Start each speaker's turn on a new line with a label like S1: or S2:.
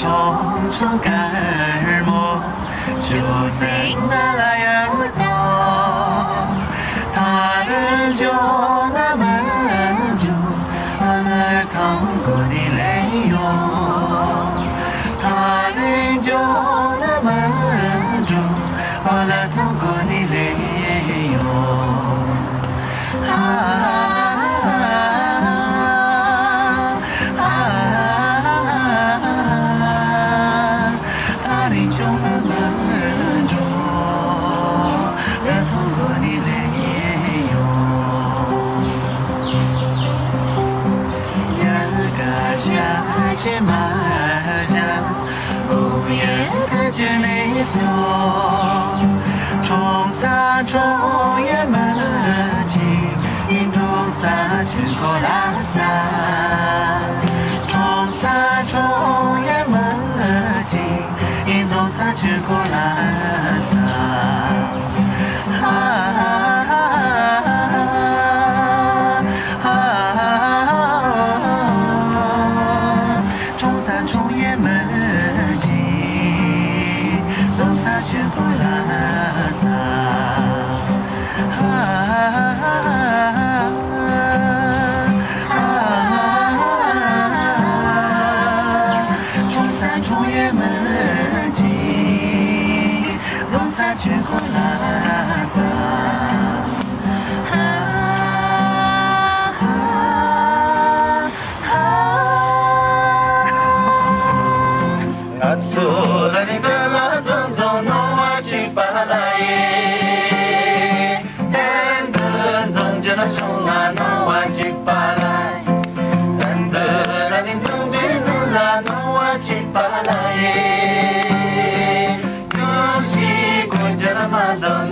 S1: 重重盖耳目，就在那来耳朵，他人就那闷住完了淌过的泪哟，他人就那闷住完了淌过的泪哟，就慢慢着，淌过的泪哟。呀嘎下去嘛家，不也看见你走，冲撒冲也没劲，你走撒去口拉撒，冲撒冲也没劲。一走撒去口拉撒，冲撒冲也没劲，走撒去口拉撒，冲撒冲也没。走撒去口拉撒，我做了你的拉走走弄我去巴拉耶，等等总觉得手啊弄我去巴拉，等等了你总觉得拉弄我去巴拉耶。Mother